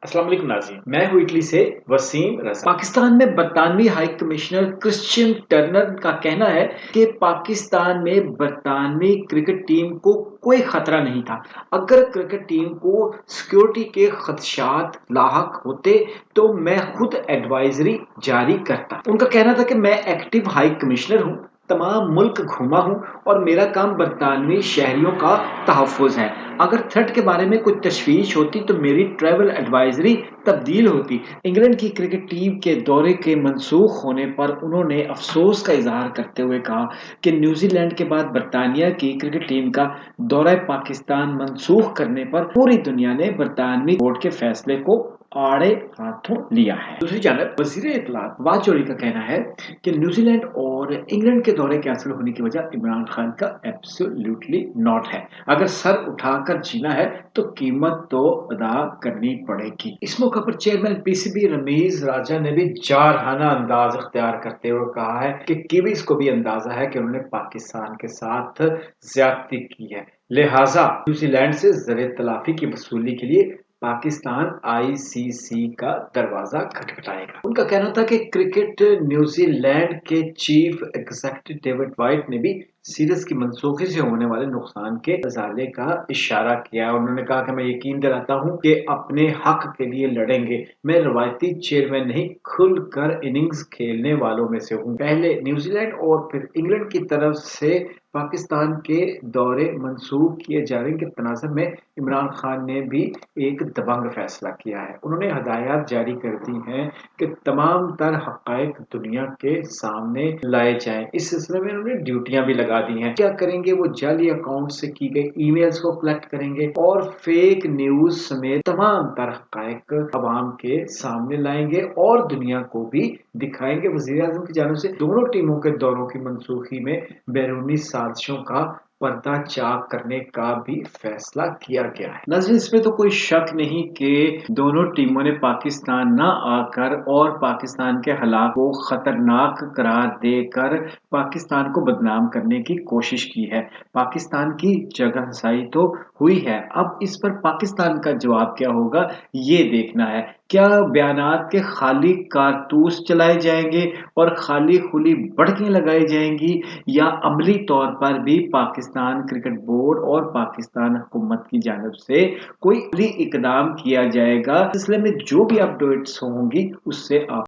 अस्सलाम वालेकुम नाज़रीन, मैं हूँ इटली से वसीम रज़ा। पाकिस्तान में बरतानवी हाई कमिश्नर क्रिश्चियन टर्नर का कहना है कि पाकिस्तान में बरतानवी क्रिकेट टीम को कोई खतरा नहीं था। अगर क्रिकेट टीम को सिक्योरिटी के खदशात लाहक होते तो मैं खुद एडवाइजरी जारी करता। उनका कहना था कि मैं एक्टिव हाई कमिश्नर हूँ, तमाम मुल्क घूमा हूँ और मेरा काम बरतानवी शहरियों का तहफ़्फ़ुज़ है। अगर थ्रेट के बारे में कोई तशवीश होती तो मेरी ट्रैवल एडवाइजरी तब्दील होती। इंग्लैंड की क्रिकेट टीम के दौरे के मनसूख होने पर उन्होंने अफसोस का इजहार करते हुए कहा कि न्यूजीलैंड के बाद बरतानिया की क्रिकेट टीम का दौरा पाकिस्तान मनसूख करने पर पूरी दुनिया ने बरतानवी बोर्ड के फैसले को आड़े हाथों लिया है। दूसरी जानब वजीर इत्तलात वाद जोड़ी का कहना है कि न्यूजीलैंड और इंग्लैंड के दौरे कैंसिल होने की वजह इमरान खान का एब्सोल्युटली नॉट है। अगर सर उठाकर जीना है तो कीमत तो अदा करनी पड़ेगी। इस मौके पर चेयरमैन पीसीबी रमीज राजा ने भी जारहाना अंदाज इख्तियार करते हुए कहा है कि कीवीज को भी अंदाजा है कि उन्होंने पाकिस्तान के साथ ज्यादती की है, लिहाजा न्यूजीलैंड से ज़र तलाफी की वसूली के लिए पाकिस्तान आईसीसी का दरवाजा खटखटाएगा। उनका कहना था कि क्रिकेट न्यूजीलैंड के चीफ एग्जीक्यूटिव डेविड वाइट ने भी सीरीज की मनसूखी से होने वाले नुकसान के अजाले का इशारा किया। उन्होंने कहा कि मैं यकीन दिलाता हूं कि अपने हक के लिए लड़ेंगे। मैं रवायती चेयरमैन नहीं, खुलकर इनिंग्स खेलने वालों में से हूं। पहले न्यूजीलैंड और फिर इंग्लैंड की तरफ से पाकिस्तान के दौरे मनसूख किए जाने के तनाज़ुर में इमरान खान ने भी एक दबंग फैसला किया है। उन्होंने हदायत जारी कर दी हैं कि तमाम तर हक़ाइक़ दुनिया के सामने लाए जाएं। इस सिलसिले में उन्होंने ड्यूटियां भी लगा दी हैं। क्या करेंगे? वो जाली अकाउंट से की गई ईमेल्स को कलेक्ट करेंगे और फेक न्यूज समेत तमाम तर हक़ाइक़ अवाम के सामने लाएंगे और दुनिया को भी दिखाएंगे। वज़ीर आज़म की जानिब से दोनों टीमों के दौरों की मनसूखी में बैरूनी साजिशों का पर्दा चाक करने का भी फैसला किया गया है। नाज़रीन, इसमें तो कोई शक नहीं कि दोनों टीमों ने पाकिस्तान न आकर और पाकिस्तान के हालात को खतरनाक करार देकर पाकिस्तान को बदनाम करने की कोशिश की है। पाकिस्तान की जगहसाई तो हुई है, अब इस पर पाकिस्तान का जवाब क्या होगा ये देखना है। क्या बयानात के खाली कारतूस चलाए जाएंगे और खाली खुली बढ़कें लगाई जाएंगी, या अमली तौर पर भी पाकिस्तान क्रिकेट बोर्ड और पाकिस्तान हुकूमत की जानिब से कोई अमली इकदाम किया जाएगा। इस सिलसिले में जो भी अपडेट्स होंगी उससे आप